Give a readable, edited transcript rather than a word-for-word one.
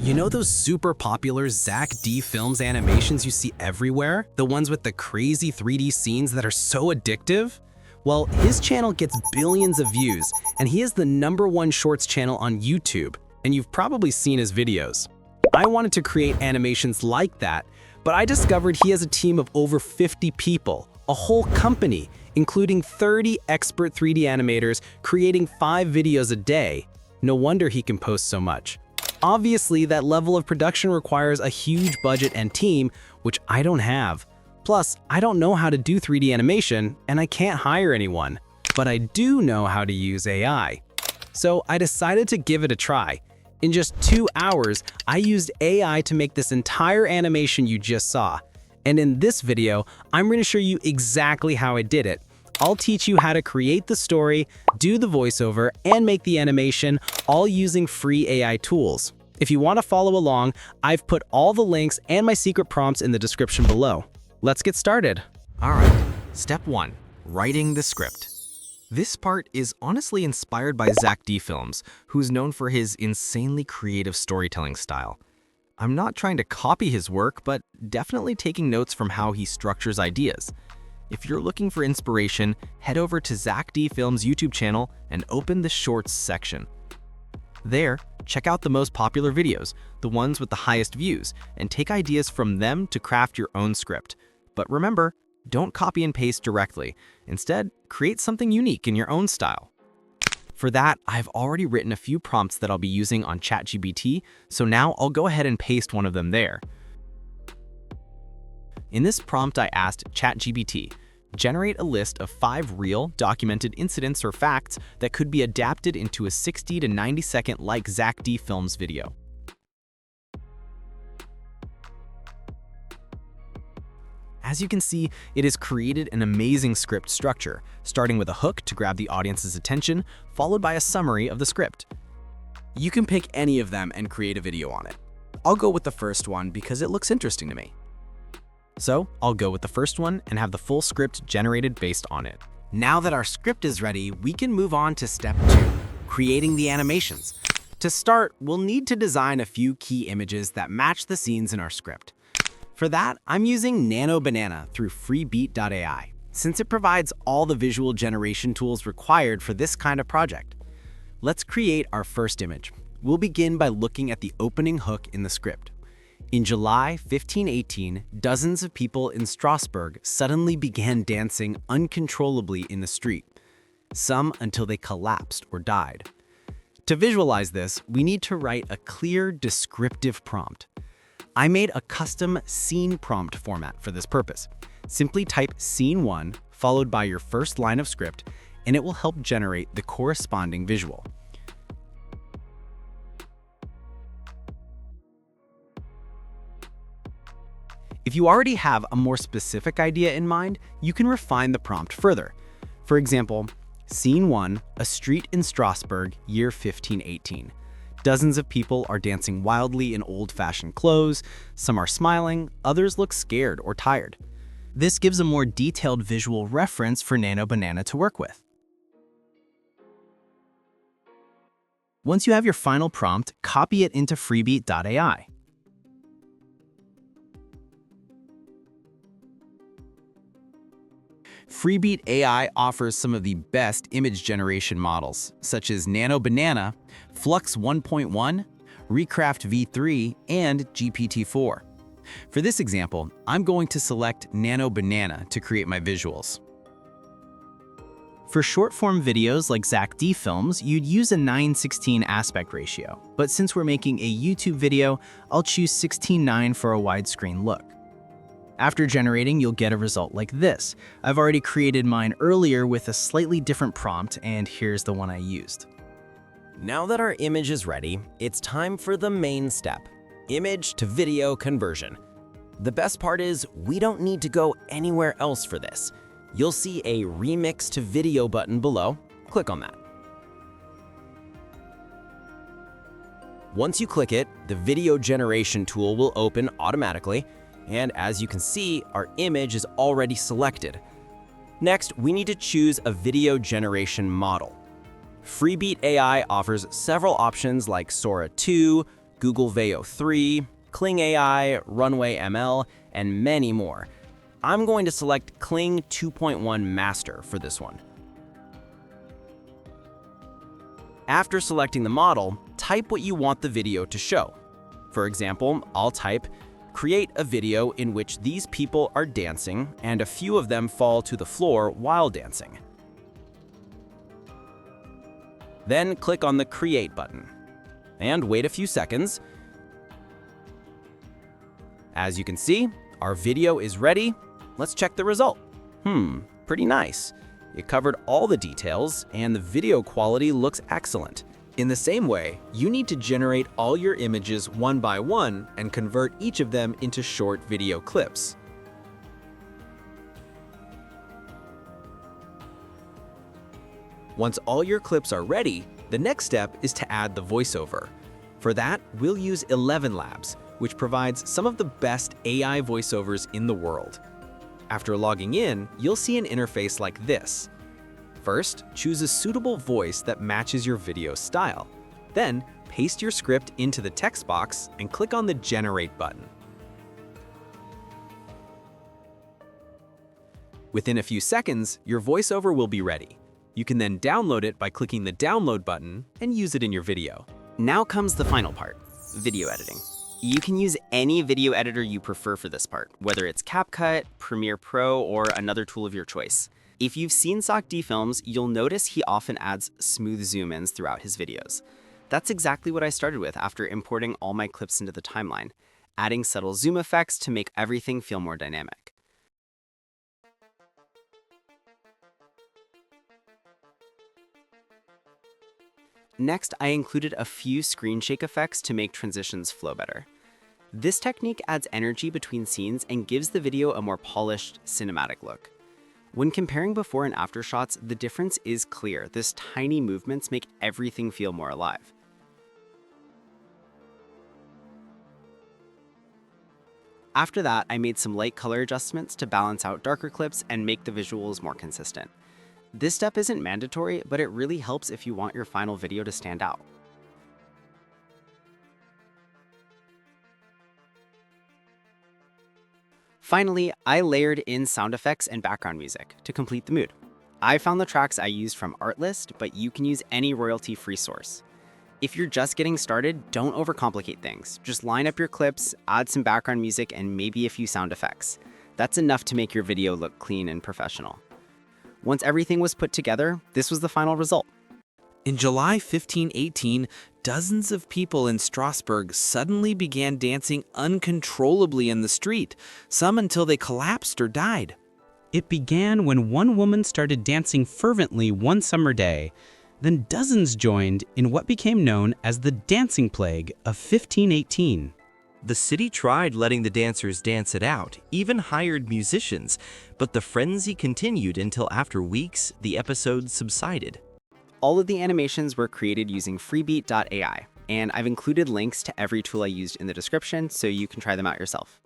You know those super popular Zach D Films animations you see everywhere? The ones with the crazy 3D scenes that are so addictive? Well, his channel gets billions of views, and he is the #1 shorts channel on YouTube, and you've probably seen his videos. I wanted to create animations like that, but I discovered he has a team of over 50 people, a whole company, including 30 expert 3D animators creating 5 videos a day. No wonder he can post so much. Obviously, that level of production requires a huge budget and team, which I don't have. Plus, I don't know how to do 3D animation, and I can't hire anyone. But I do know how to use AI. So I decided to give it a try. In just 2 hours, I used AI to make this entire animation you just saw. And in this video, I'm going to show you exactly how I did it. I'll teach you how to create the story, do the voiceover, and make the animation, all using free AI tools. If you want to follow along, I've put all the links and my secret prompts in the description below. Let's get started. All right, step 1, writing the script. This part is honestly inspired by Zach D Films, who's known for his insanely creative storytelling style. I'm not trying to copy his work, but definitely taking notes from how he structures ideas. If you're looking for inspiration, head over to Zach D Films' YouTube channel and open the Shorts section. There, check out the most popular videos, the ones with the highest views, and take ideas from them to craft your own script. But remember, don't copy and paste directly. Instead, create something unique in your own style. For that, I've already written a few prompts that I'll be using on ChatGPT, so now I'll go ahead and paste one of them there. In this prompt, I asked ChatGPT, generate a list of 5 real, documented incidents or facts that could be adapted into a 60 to 90 second like Zach D Films video. As you can see, it has created an amazing script structure, starting with a hook to grab the audience's attention, followed by a summary of the script. You can pick any of them and create a video on it. I'll go with the first one because it looks interesting to me. So I'll go with the first one and have the full script generated based on it. Now that our script is ready, we can move on to step 2, creating the animations. To start, we'll need to design a few key images that match the scenes in our script. For that, I'm using Nano Banana through freebeat.ai, since it provides all the visual generation tools required for this kind of project. Let's create our first image. We'll begin by looking at the opening hook in the script. In July 1518, dozens of people in Strasbourg suddenly began dancing uncontrollably in the street, some until they collapsed or died. To visualize this, we need to write a clear, descriptive prompt. I made a custom scene prompt format for this purpose. Simply type scene 1 followed by your first line of script, and it will help generate the corresponding visual. If you already have a more specific idea in mind, you can refine the prompt further. For example, scene 1, a street in Strasbourg, year 1518. Dozens of people are dancing wildly in old-fashioned clothes. Some are smiling, others look scared or tired. This gives a more detailed visual reference for Nano Banana to work with. Once you have your final prompt, copy it into freebeat.ai. Freebeat AI offers some of the best image generation models, such as Nano Banana, Flux 1.1, Recraft V3, and GPT-4. For this example, I'm going to select Nano Banana to create my visuals. For short-form videos like Zach D Films, you'd use a 9:16 aspect ratio, but since we're making a YouTube video, I'll choose 16:9 for a widescreen look. After generating, you'll get a result like this. I've already created mine earlier with a slightly different prompt, and here's the one I used. Now that our image is ready, it's time for the main step, image to video conversion. The best part is we don't need to go anywhere else for this. You'll see a remix to video button below. Click on that. Once you click it, the video generation tool will open automatically. And as you can see, our image is already selected. Next, we need to choose a video generation model. Freebeat AI offers several options like Sora 2, Google Veo 3, Kling AI, Runway ML, and many more. I'm going to select Kling 2.1 Master for this one. After selecting the model, type what you want the video to show. For example, I'll type, "Create a video in which these people are dancing and a few of them fall to the floor while dancing." Then click on the Create button and wait a few seconds. As you can see, our video is ready. Let's check the result. Pretty nice. It covered all the details and the video quality looks excellent. In the same way, you need to generate all your images one by one and convert each of them into short video clips. Once all your clips are ready, the next step is to add the voiceover. For that, we'll use 11 Labs, which provides some of the best AI voiceovers in the world. After logging in, you'll see an interface like this. First, choose a suitable voice that matches your video style. Then, paste your script into the text box and click on the Generate button. Within a few seconds, your voiceover will be ready. You can then download it by clicking the Download button and use it in your video. Now comes the final part, video editing. You can use any video editor you prefer for this part, whether it's CapCut, Premiere Pro, or another tool of your choice. If you've seen Zach D films, you'll notice he often adds smooth zoom-ins throughout his videos. That's exactly what I started with after importing all my clips into the timeline, adding subtle zoom effects to make everything feel more dynamic. Next, I included a few screen shake effects to make transitions flow better. This technique adds energy between scenes and gives the video a more polished, cinematic look. When comparing before and after shots, the difference is clear. These tiny movements make everything feel more alive. After that, I made some light color adjustments to balance out darker clips and make the visuals more consistent. This step isn't mandatory, but it really helps if you want your final video to stand out. Finally, I layered in sound effects and background music to complete the mood. I found the tracks I used from Artlist, but you can use any royalty-free source. If you're just getting started, don't overcomplicate things. Just line up your clips, add some background music, and maybe a few sound effects. That's enough to make your video look clean and professional. Once everything was put together, this was the final result. In July 1518, dozens of people in Strasbourg suddenly began dancing uncontrollably in the street, some until they collapsed or died. It began when one woman started dancing fervently one summer day. Then dozens joined in what became known as the Dancing Plague of 1518. The city tried letting the dancers dance it out, even hired musicians, but the frenzy continued until after weeks, the episodes subsided. All of the animations were created using freebeat.ai, and I've included links to every tool I used in the description so you can try them out yourself.